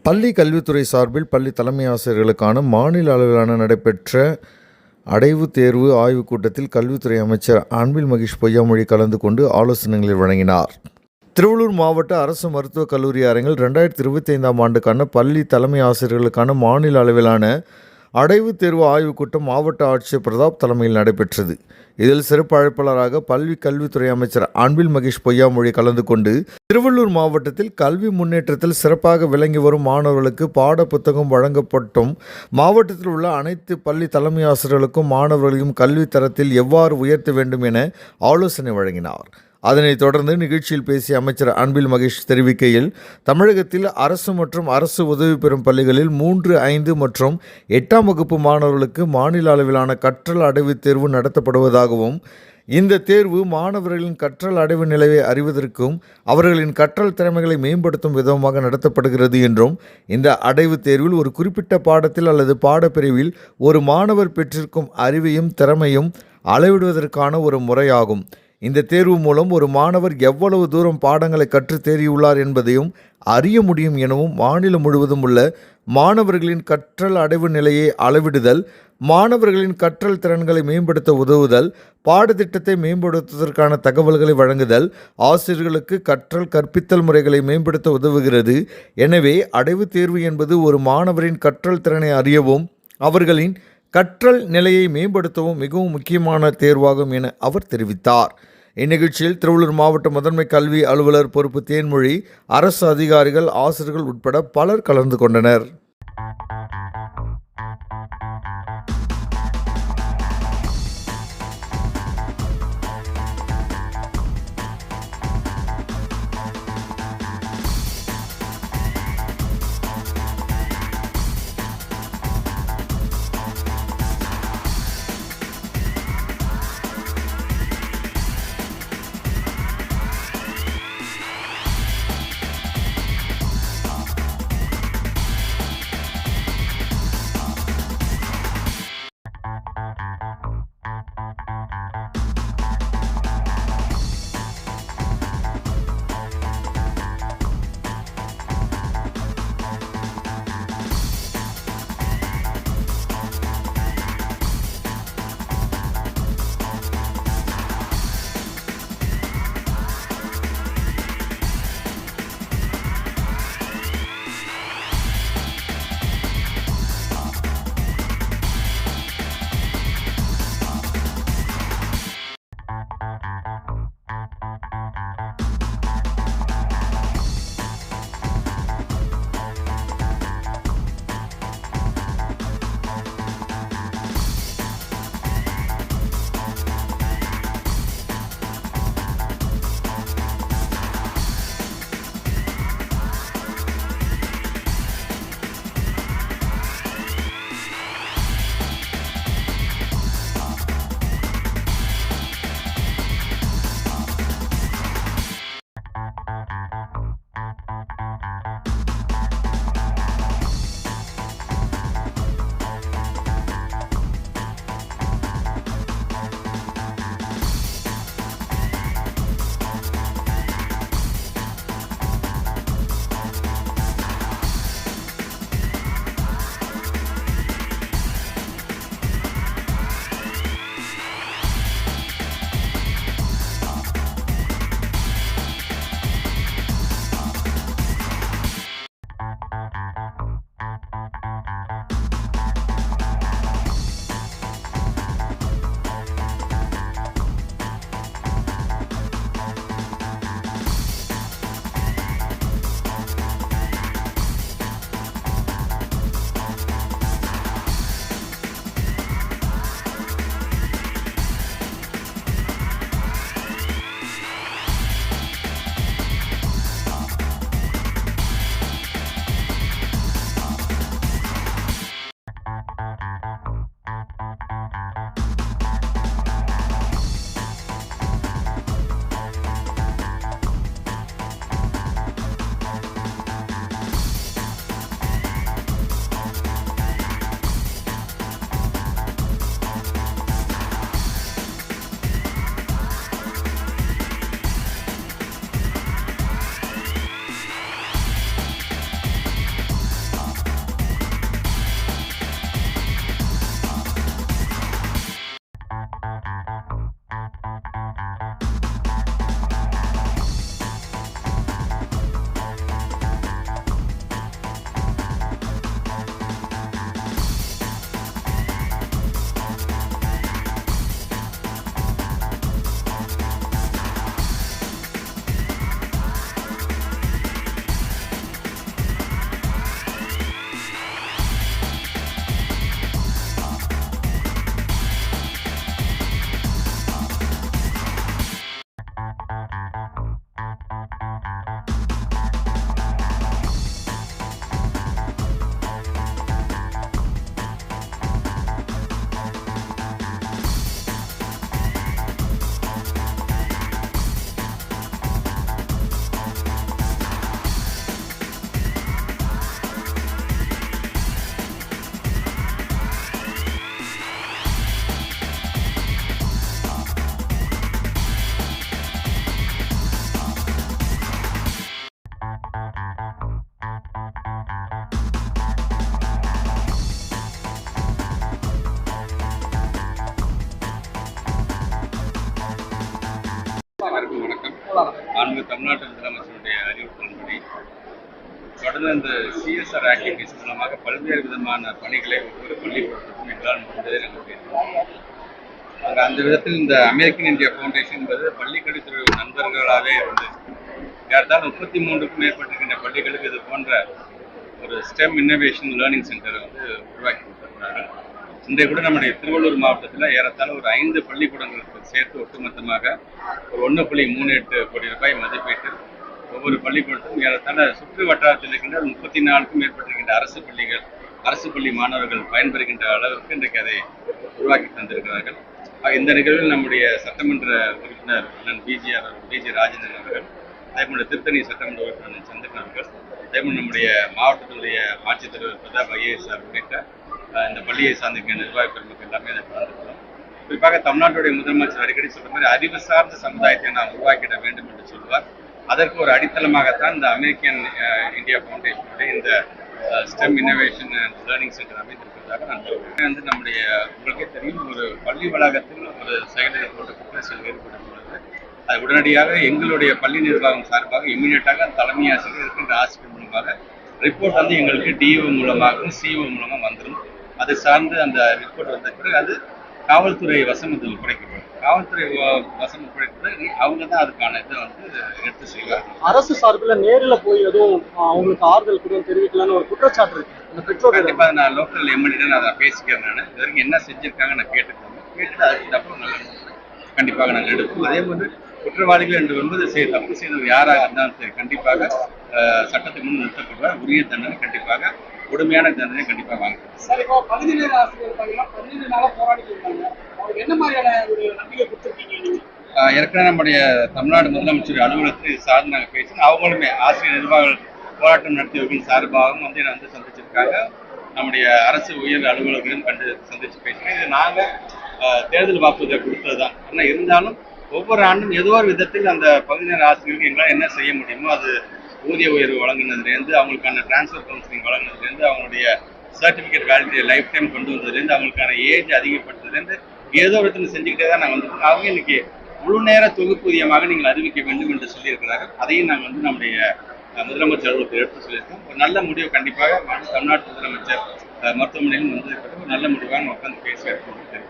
பள்ளி கல்வித்துறை சார்பில் பள்ளி தலைமை ஆசிரியர்களுக்கான மாநில அளவிலான நடைபெற்ற அடைவுத் தேர்வு ஆய்வுக் கூட்டத்தில் கல்வித்துறை அமைச்சர் அன்பில் மகேஷ் பொய்யாமொழி கலந்து கொண்டு ஆலோசனைகளை வழங்கினார். திருவள்ளூர் மாவட்ட அரசு மருத்துவக் கல்லூரி அரங்கில் 2025ஆம் ஆண்டுக்கான பள்ளி தலைமை ஆசிரியர்களுக்கான மாநில அளவிலான அடைவுத் தேர்வு ஆய்வுக் கூட்டம் மாவட்ட ஆட்சியர் பிரதாப் தலைமையில் நடைபெற்றது. இதில் சிறப்பு அழைப்பாளராக பள்ளி கல்வித்துறை அமைச்சர் அன்பில் மகேஷ் பொய்யாமொழி கலந்து கொண்டு திருவள்ளூர் மாவட்டத்தில் கல்வி முன்னேற்றத்தில் சிறப்பாக விளங்கி வரும் மாணவர்களுக்கு பாட புத்தகம் வழங்கப்பட்டும் மாவட்டத்தில் உள்ள அனைத்து பள்ளி தலைமை ஆசிரியர்களுக்கும் மாணவர்களையும் கல்வி தரத்தில் எவ்வாறு உயர்த்த வேண்டும் என ஆலோசனை வழங்கினார். அதனைத் தொடர்ந்து நிகழ்ச்சியில் பேசிய அமைச்சர் அன்பில் மகேஷ் தெரிவிக்கையில், தமிழகத்தில் அரசு மற்றும் அரசு உதவி பெறும் பள்ளிகளில் 3, 5 மற்றும் 8ஆம் வகுப்பு மாணவர்களுக்கு மாநில அளவிலான கற்றல் அடைவுத் தேர்வு நடத்தப்படுவதாகவும், இந்த தேர்வு மாணவர்களின் கற்றல் அடைவு நிலையை அறிவதற்கும் அவர்களின் கற்றல் திறமைகளை மேம்படுத்தும் விதமாக நடத்தப்படுகிறது என்றும், இந்த அடைவுத் தேர்வில் ஒரு குறிப்பிட்ட பாடத்தில் அல்லது பாடப்பிரிவில் ஒரு மாணவர் பெற்றிருக்கும் அறிவையும் திறமையும் அளவிடுவதற்கான ஒரு முறையாகும். இந்த தேர்வு மூலம் ஒரு மாணவர் எவ்வளவு தூரம் பாடங்களை கற்று தேறியுள்ளார் என்பதையும் அறிய முடியும் எனவும், மாநிலம் முழுவதும் உள்ள மாணவர்களின் கற்றல் அடைவு நிலையை அளவிடுதல், மாணவர்களின் கற்றல் திறன்களை மேம்படுத்த உதவுதல், பாடத்திட்டத்தை மேம்படுத்துவதற்கான தகவல்களை வழங்குதல், ஆசிரியர்களுக்கு கற்றல் கற்பித்தல் முறைகளை மேம்படுத்த உதவுகிறது. எனவே அடைவுத் தேர்வு என்பது ஒரு மாணவரின் கற்றல் திறனை அறியவும் அவர்களின் கற்றல் நிலையை மேம்படுத்தவும் மிகவும் முக்கியமான தேர்வாகும் என அவர் தெரிவித்தார். இந்நிகழ்ச்சியில் திருவள்ளூர் மாவட்ட முதன்மை கல்வி அலுவலர் பொறுப்பு தேன்மொழி, அரசு அதிகாரிகள், ஆசிரியர்கள் உட்பட பலர் கலந்து கொண்டனர். தமிழ்நாட்டு முதலமைச்சருடைய அறிவுறுத்தலின்படி தொடர்ந்து இந்த சிஎஸ்ஆர் ஆக்டிவிட்டிஸ் மூலமாக பல்வேறு விதமான பணிகளை ஒவ்வொரு பள்ளிக்கூடத்துக்கும் எங்களால் முடிந்ததை நாங்கள் செய்திருக்கோம். அந்த விதத்தில் இந்த அமெரிக்கன் இந்தியா ஃபவுண்டேஷன் என்பது பள்ளிக்கல்வித்துறை நண்பர்களாகவே இருந்து ஏறத்தாழ 33க்கும் மேற்பட்டிருக்கின்ற பள்ளிகளுக்கு இது போன்ற ஒரு ஸ்டெம் இன்னோவேஷன் லேர்னிங் சென்டரை உருவாக்கி கொடுத்திருக்கிறார்கள். இன்றைய கூட நம்முடைய திருவள்ளூர் மாவட்டத்தில் ஏறத்தாழ ஒரு 5 பள்ளிக்கூடங்களுக்கு சேர்த்து ஒட்டுமொத்தமாக ஒரு 1.38 கோடி ரூபாய் மதிப்பீட்டில் ஒவ்வொரு பள்ளிக்கூடத்துக்கும் ஏறத்தாழ சுற்று வட்டாரத்தில் இருக்கின்ற 34க்கும் மேற்பட்டிருக்கின்ற அரசு பள்ளி மாணவர்கள் பயன்பெறுகின்ற அளவிற்கு இன்றைக்கு அதை உருவாக்கி தந்திருக்கிறார்கள். இந்த நிகழ்வில் நம்முடைய சட்டமன்ற உறுப்பினர் அண்ணன் பிஜி ராஜேந்திரன் அவர்கள், அதேபோல் திருத்தணி சட்டமன்ற உறுப்பினர் சந்திரன் அவர்கள், அதேபோல் நம்முடைய மாவட்டத்தினுடைய ஆட்சித்தலைவர் பிரதாப் ஐஏஎஸ் உள்ளிட்ட இந்த பள்ளியை சார்ந்திருக்கிற நிர்வாக பெருமக்கள் எல்லாமே அதை கலந்துக்கிறோம். குறிப்பாக தமிழ்நாட்டுடைய முதலமைச்சர் அடிக்கடி சொல்ற மாதிரி அறிவு சார்ந்த சமுதாயத்தை நாம் உருவாக்கிட வேண்டும் என்று சொல்வார். அதற்கு ஒரு அடித்தளமாகத்தான் இந்த அமெரிக்கன் இந்தியா ஃபவுண்டேஷனுடைய இந்த STEM innovation and learning centre அமைந்திருக்கிறதாக நான் சொல்கிறேன். நம்முடைய உங்களுக்கே தெரியும், ஒரு பள்ளி வளாகத்தில் ஒரு செயலில் போட்ட குற்றச்செயல் ஏற்பட்டுள்ளது. அது உடனடியாக எங்களுடைய பள்ளி நிர்வாகம் சார்பாக இமீடியட்டாக தலைமை ஆசிரியர் இருக்கின்ற ஆசிரியர் மூலமாக ரிப்போர்ட் எங்களுக்கு டிஓ மூலமாகவும் சிஓ மூலமாக வந்துடும். அது சார்ந்து அந்த ரிப்போர்ட் வந்த பிறகு அது காவல்துறை வசம் இது ஒப்படைக்கப்படும். காவல்துறை வசம் ஒப்படைக்கிறது அவங்க தான் அதுக்கான இதை எடுத்து செய்வாங்க. அரசு சார்பில் நேரில் போய் எதுவும் அவங்களுக்கு ஆறுதல் கூட தெரிவிக்கலான்னு ஒரு குற்றச்சாட்டு இருக்கு. அந்த பெற்றோர் கண்டிப்பாக நான் லோக்கல் எம்எல்ஏ நான் பேசிக்கிறேன். நான் இது வரைக்கும் என்ன செஞ்சிருக்காங்க நான் கேட்டுட்டு அதுக்கு அப்புறம் கண்டிப்பாக நாங்கள் எடுப்போம். அதே போது குற்றவாளிகள் என்று வரும்போது தப்பு செய்தவர் யாராக இருந்தாலும் சரி கண்டிப்பாக சட்டத்துக்கு முன் நிறுத்தப்படுவார். உரிய தண்டனை கண்டிப்பாக கொடுமையான தண்டனை கண்டிப்பாக வாங்குறோம். சார், இப்போ பகுதி நேர ஆசிரியர் பார்த்தீங்கன்னா 12 நாளாக போராடிட்டு இருக்காங்க. அவங்களுக்கு என்ன மாதிரியான ஒரு நம்பிக்கை கொடுத்துருக்கீங்க? ஏற்கனவே நம்முடைய தமிழ்நாடு முதலமைச்சர் அலுவலகத்தில் இது சார்ந்து நாங்கள் பேசணும். அவங்களுமே ஆசிரியர் நிர்வாக போராட்டம் நடத்தியவர்கள் சார்பாகவும் என்னை சந்திச்சிருக்காங்க. நம்முடைய அரசு உயர் அலுவலர்களையும் சந்திச்சு பேசுகிறேன். இது நாங்கள் தேர்தல் வாக்குறுதியை கொடுத்தது தான். ஆனால் இருந்தாலும் ஒவ்வொரு ஆண்டும் ஏதோ ஒரு விதத்தில் அந்த பகுதி நேர ஆசிரியர்களுக்கு எங்களால் என்ன செய்ய முடியுமோ அது ஊதிய உயர்வு வழங்கினதுலேருந்து, அவங்களுக்கான டிரான்ஸ்ஃபர் கவுன்சிலிங் வழங்கினதுலேருந்து, அவங்களுடைய சர்டிஃபிகேட் வேலிடிட்டி லைஃப் டைம் கொண்டு வந்ததுலேருந்து, அவங்களுக்கான ஏஜ் அதிகப்படுத்துறதுலேருந்து ஏதோ விதத்தில் செஞ்சுக்கிட்டே தான் நாங்கள் வந்துருக்கோம். அவங்க இன்னைக்கு முழு நேர தொகுப்பூதியமாக நீங்கள் அறிவிக்க வேண்டும் என்று சொல்லியிருக்கிறார்கள். அதையும் நாங்கள் நம்முடைய முதலமைச்சர் அலுவலகத்தில் எடுத்து சொல்லியிருக்கோம். ஒரு நல்ல முடிவு கண்டிப்பாக தமிழ்நாட்டு முதலமைச்சர் மருத்துவமனையில் ஒரு நல்ல முடிவாக உட்காந்து பேசி எடுத்து